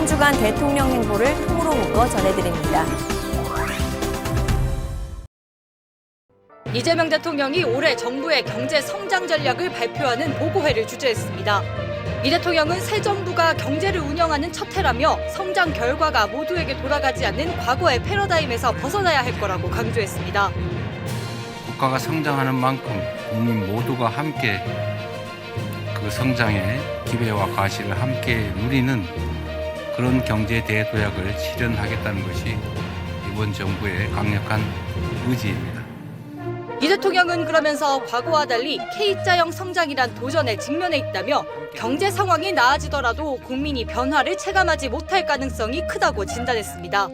한 주간 대통령 행보를 통으로 묶어 전해드립니다. 이재명 대통령이 올해 정부의 경제 성장 전략을 발표하는 보고회를 주재했습니다. 이 대통령은 새 정부가 경제를 운영하는 첫 해라며 성장 결과가 모두에게 돌아가지 않는 과거의 패러다임에서 벗어나야 할 거라고 강조했습니다. 국가가 성장하는 만큼 국민 모두가 함께 그 성장의 기회와 과실을 함께 누리는 그런 경제 대도약을 실현하겠다는 것이 이번 정부의 강력한 의지입니다. 이 대통령은 그러면서 과거와 달리 K자형 성장이란 도전에 직면해 있다며 경제 상황이 나아지더라도 국민이 변화를 체감하지 못할 가능성이 크다고 진단했습니다.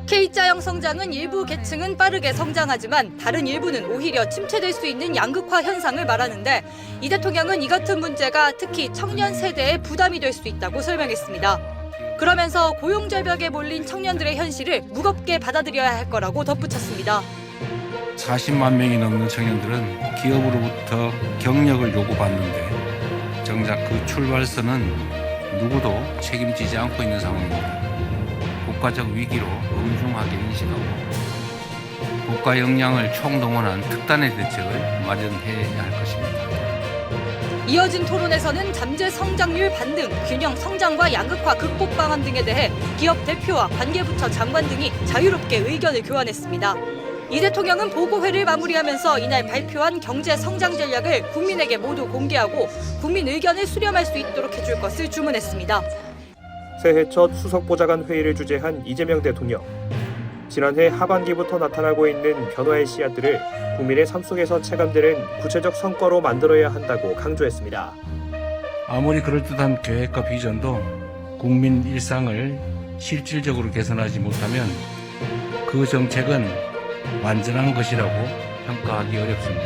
K자형 성장은 일부 계층은 빠르게 성장하지만 다른 일부는 오히려 침체될 수 있는 양극화 현상을 말하는데 이 대통령은 이 같은 문제가 특히 청년 세대에 부담이 될 수 있다고 설명했습니다. 그러면서 고용절벽에 몰린 청년들의 현실을 무겁게 받아들여야 할 거라고 덧붙였습니다. 40만 명이 넘는 청년들은 기업으로부터 경력을 요구받는데 정작 그 출발선은 누구도 책임지지 않고 있는 상황입니다. 국가적 위기로 엄중하게 인식하고 국가 역량을 총동원한 특단의 대책을 마련해야 할 것입니다. 이어진 토론에서는 잠재 성장률 반등, 균형 성장과 양극화 극복 방안 등에 대해 기업 대표와 관계부처 장관 등이 자유롭게 의견을 교환했습니다. 이 대통령은 보고회를 마무리하면서 이날 발표한 경제 성장 전략을 국민에게 모두 공개하고 국민 의견을 수렴할 수 있도록 해줄 것을 주문했습니다. 새해 첫 수석보좌관 회의를 주재한 이재명 대통령. 지난해 하반기부터 나타나고 있는 변화의 씨앗들을 국민의 삶 속에서 체감되는 구체적 성과로 만들어야 한다고 강조했습니다. 아무리 그럴듯한 계획과 비전도 국민 일상을 실질적으로 개선하지 못하면 그 정책은 완전한 것이라고 평가하기 어렵습니다.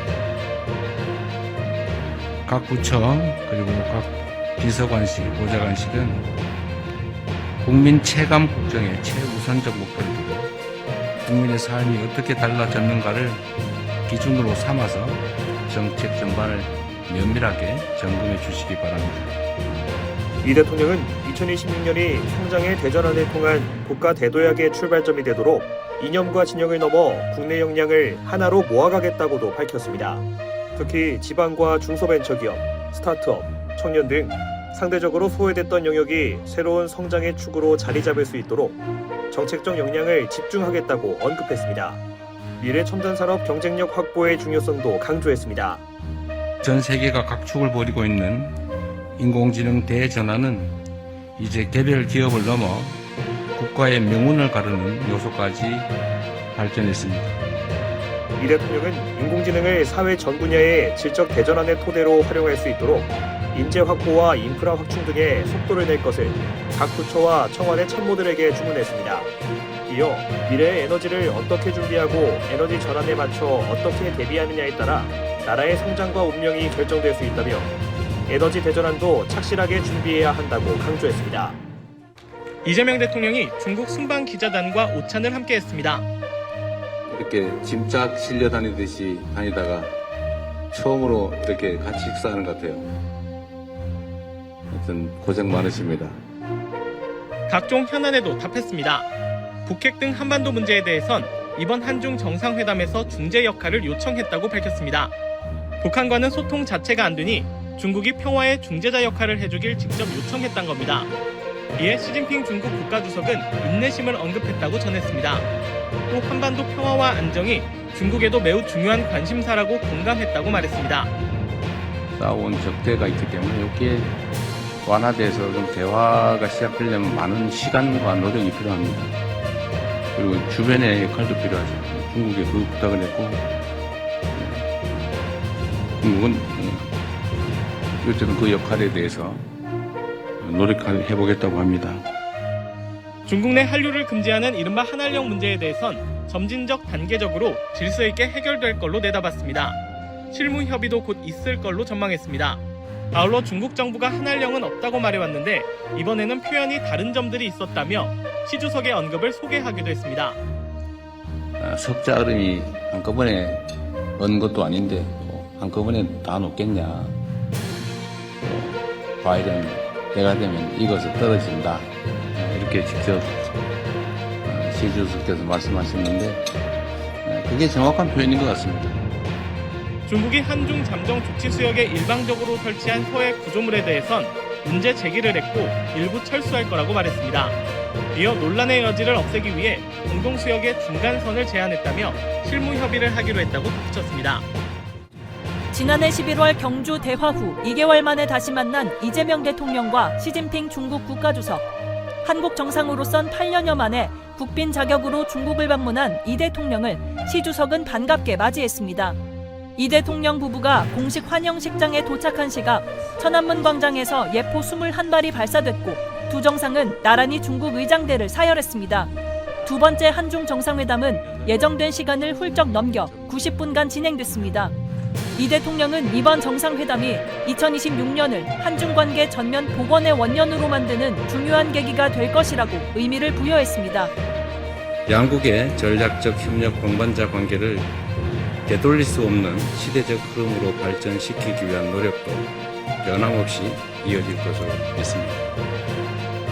각 부처 그리고 각 비서관실, 보좌관실은 국민 체감 국정의 최우선적 목표를 두고 국민의 삶이 어떻게 달라졌는가를 기준으로 삼아서 정책 전반을 면밀하게 점검해 주시기 바랍니다. 이 대통령은 2026년이 성장의 대전환을 통한 국가 대도약의 출발점이 되도록 이념과 진영을 넘어 국내 역량을 하나로 모아가겠다고도 밝혔습니다. 특히 지방과 중소벤처기업, 스타트업, 청년 등 상대적으로 소외됐던 영역이 새로운 성장의 축으로 자리 잡을 수 있도록 정책적 역량을 집중하겠다고 언급했습니다. 미래 첨단 산업 경쟁력 확보의 중요성도 강조했습니다. 전 세계가 각축을 벌이고 있는 인공지능 대전환은 이제 개별 기업을 넘어 국가의 명운을 가르는 요소까지 발전했습니다. 이 대통령은 인공지능을 사회 전 분야의 질적 대전환의 토대로 활용할 수 있도록 인재 확보와 인프라 확충 등의 속도를 낼 것을 각 부처와 청와대 참모들에게 주문했습니다. 이어 미래의 에너지를 어떻게 준비하고 에너지 전환에 맞춰 어떻게 대비하느냐에 따라 나라의 성장과 운명이 결정될 수 있다며 에너지 대전환도 착실하게 준비해야 한다고 강조했습니다. 이재명 대통령이 중국 순방 기자단과 오찬을 함께했습니다. 이렇게 짐짝 실려 다니듯이 다니다가 처음으로 이렇게 같이 식사하는 것 같아요. 하여튼 고생 많으십니다. 각종 현안에도 답했습니다. 북핵 등 한반도 문제에 대해선 이번 한중 정상회담에서 중재 역할을 요청했다고 밝혔습니다. 북한과는 소통 자체가 안 되니 중국이 평화의 중재자 역할을 해주길 직접 요청했던 겁니다. 이에 시진핑 중국 국가주석은 인내심을 언급했다고 전했습니다. 또 한반도 평화와 안정이 중국에도 매우 중요한 관심사라고 공감했다고 말했습니다. 쌓아온 적대가 있기 때문에 여기에 완화돼서 좀 대화가 시작되려면 많은 시간과 노력이 필요합니다. 그리고 주변의 역할도 필요하죠. 중국에 그 부탁을 했고 중국은 어쨌든 그 역할에 대해서 노력해보겠다고 합니다. 중국 내 한류를 금지하는 이른바 한한령 문제에 대해선 점진적 단계적으로 질서 있게 해결될 걸로 내다봤습니다. 실무 협의도 곧 있을 걸로 전망했습니다. 아울러 중국 정부가 한한령은 없다고 말해왔는데 이번에는 표현이 다른 점들이 있었다며 시 주석의 언급을 소개하기도 했습니다. 석자 얼음이 한꺼번에 얻는 것도 아닌데 한꺼번에 다 녹겠냐. 과일은 때가 되면 익어서 떨어진다. 이렇게 이렇게 직접 시 주석께서 말씀하셨는데 그게 정확한 표현인 것 같습니다. 중국이 한중 잠정 조치 수역에 일방적으로 설치한 서해 구조물에 대해선 문제 제기를 했고 일부 철수할 거라고 말했습니다. 이어 논란의 여지를 없애기 위해 공동 수역의 중간선을 제안했다며 실무 협의를 하기로 했다고 덧붙였습니다. 지난해 11월 경주 대화 후 2개월 만에 다시 만난 이재명 대통령과 시진핑 중국 국가주석. 한국 정상으로선 8년여 만에 국빈 자격으로 중국을 방문한 이 대통령을 시 주석은 반갑게 맞이했습니다. 이 대통령 부부가 공식 환영식장에 도착한 시각 천안문 광장에서 예포 21발이 발사됐고 두 정상은 나란히 중국 의장대를 사열했습니다. 두 번째 한중 정상회담은 예정된 시간을 훌쩍 넘겨 90분간 진행됐습니다. 이 대통령은 이번 정상회담이 2026년을 한중 관계 전면 복원의 원년으로 만드는 중요한 계기가 될 것이라고 의미를 부여했습니다. 양국의 전략적 협력 동반자 관계를 되돌릴 수 없는 시대적 흐름으로 발전시키기 위한 노력도 변함없이 이어질 것으로 믿습니다.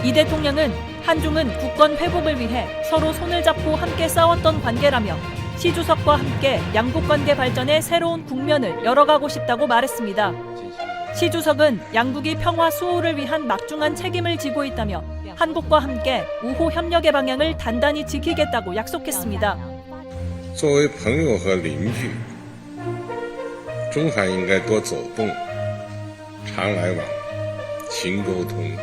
이 대통령은 한중은 국권 회복을 위해 서로 손을 잡고 함께 싸웠던 관계라며 시 주석과 함께 양국 관계 발전의 새로운 국면을 열어가고 싶다고 말했습니다. 시 주석은 양국이 평화 수호를 위한 막중한 책임을 지고 있다며 한국과 함께 우호 협력의 방향을 단단히 지키겠다고 약속했습니다. 作为朋友和邻居，中韩应该多走动，常来往，勤沟通。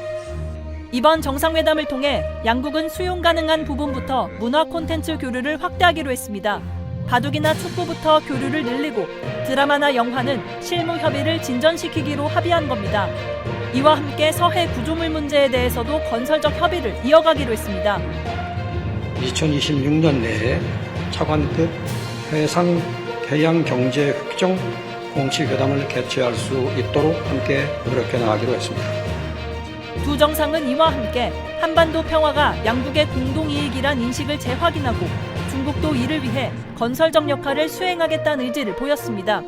이번 정상회담을 통해 양국은 수용 가능한 부분부터 문화 콘텐츠 교류를 확대하기로 했습니다. 바둑이나 축구부터 교류를 늘리고 드라마나 영화는 실무 협의를 진전시키기로 합의한 겁니다. 이와 함께 서해 구조물 문제에 대해서도 건설적 협의를 이어가기로 했습니다. 2026년 내에 차관급 해상 해양 경제 획정 공식 회담을 개최할 수 있도록 함께 노력해 나가기로 했습니다. 두 정상은 이와 함께 한반도 평화가 양국의 공동이익이란 인식을 재확인하고 중국도 이를 위해 건설적 역할을 수행하겠다는 의지를 보였습니다.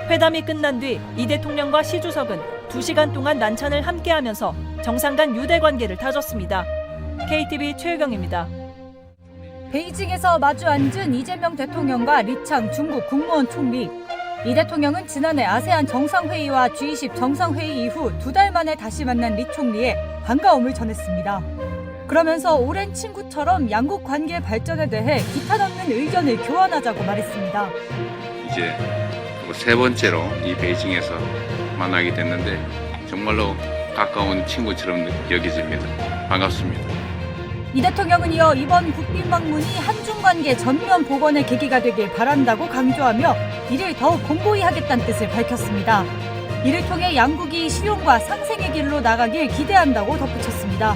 회담이 끝난 뒤 이 대통령과 시 주석은 2시간 동안 난찬을 함께하면서 정상 간 유대 관계를 다졌습니다. KTV 최유경입니다. 베이징에서 마주 앉은 이재명 대통령과 리창 중국 국무원 총리. 이 대통령은 지난해 아세안 정상회의와 G20 정상회의 이후 2달 만에 다시 만난 리 총리에 반가움을 전했습니다. 그러면서 오랜 친구처럼 양국 관계 발전에 대해 기타 남는 의견을 교환하자고 말했습니다. 이제 세 번째로 이 베이징에서 만나게 됐는데 정말로 가까운 친구처럼 여겨집니다. 반갑습니다. 이 대통령은 이어 이번 국빈 방문이 한중 관계 전면 복원의 계기가 되길 바란다고 강조하며 이를 더욱 공고히 하겠다는 뜻을 밝혔습니다. 이를 통해 양국이 실용과 상생의 길로 나가길 기대한다고 덧붙였습니다.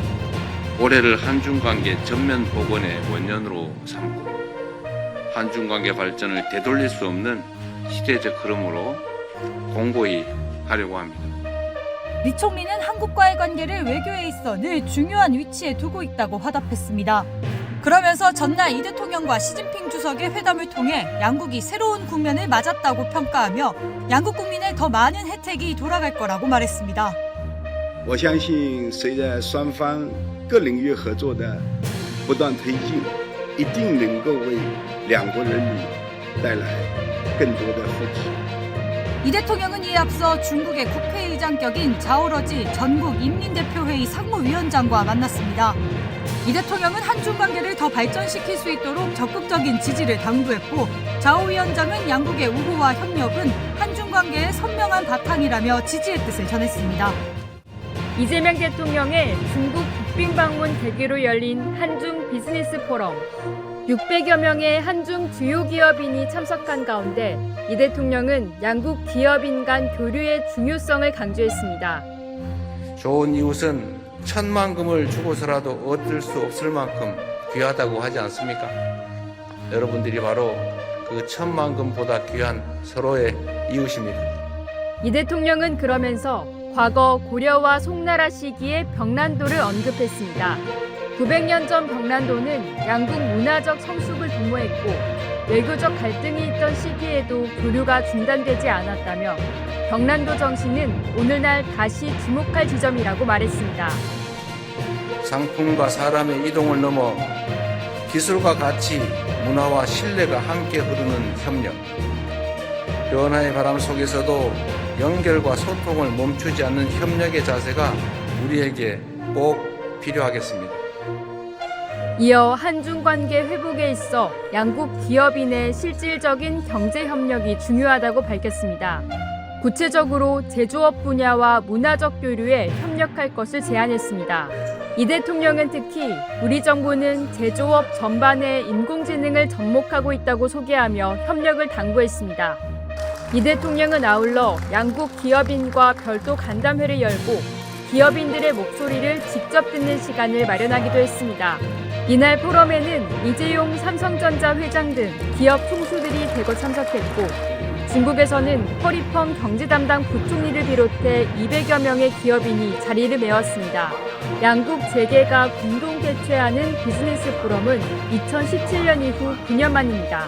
올해를 한중 관계 전면 복원의 원년으로 삼고 한중 관계 발전을 되돌릴 수 없는 시대적 흐름으로 공고히 하려고 합니다. 리 총리는 한국과의 관계를 외교에 있어 늘 중요한 위치에 두고 있다고 화답했습니다. 그러면서 전날 이 대통령과 시진핑 주석의 회담을 통해 양국이 새로운 국면을 맞았다고 평가하며 양국 국민의 더 많은 혜택이 돌아갈 거라고 말했습니다. 我相信随着双方各领域合作的不断推进，一定能够为两国人民带来更多的福祉。 이 대통령은 이에 앞서 중국의 국회의장격인 자오러지 전국인민대표회의 상무위원장과 만났습니다. 이 대통령은 한중 관계를 더 발전시킬 수 있도록 적극적인 지지를 당부했고 자오 위원장은 양국의 우호와 협력은 한중 관계의 선명한 바탕이라며 지지의 뜻을 전했습니다. 이재명 대통령의 중국 국빈 방문 계기로 열린 한중 비즈니스 포럼. 600여 명의 한중 주요 기업인이 참석한 가운데 이 대통령은 양국 기업인 간 교류의 중요성을 강조했습니다. 좋은 이웃은 천만금을 주고서라도 얻을 수 없을 만큼 귀하다고 하지 않습니까? 여러분들이 바로 그 천만금보다 귀한 서로의 이웃입니다. 이 대통령은 그러면서 과거 고려와 송나라 시기의 벽난도를 언급했습니다. 900년 전 벽난도는 양국 문화적 성숙을 도모했고 외교적 갈등이 있던 시기에도 교류가 중단되지 않았다며 벽난도 정신은 오늘날 다시 주목할 지점이라고 말했습니다. 상품과 사람의 이동을 넘어 기술과 가치, 문화와 신뢰가 함께 흐르는 협력. 변화의 바람 속에서도 연결과 소통을 멈추지 않는 협력의 자세가 우리에게 꼭 필요하겠습니다. 이어 한중 관계 회복에 있어 양국 기업인의 실질적인 경제 협력이 중요하다고 밝혔습니다. 구체적으로 제조업 분야와 문화적 교류에 협력할 것을 제안했습니다. 이 대통령은 특히 우리 정부는 제조업 전반에 인공지능을 접목하고 있다고 소개하며 협력을 당부했습니다. 이 대통령은 아울러 양국 기업인과 별도 간담회를 열고 기업인들의 목소리를 직접 듣는 시간을 마련하기도 했습니다. 이날 포럼에는 이재용 삼성전자 회장 등 기업 총수들이 대거 참석했고 중국에서는 허리펑 경제 담당 부총리를 비롯해 200여 명의 기업인이 자리를 메웠습니다. 양국 재계가 공동 개최하는 비즈니스 포럼은 2017년 이후 9년 만입니다.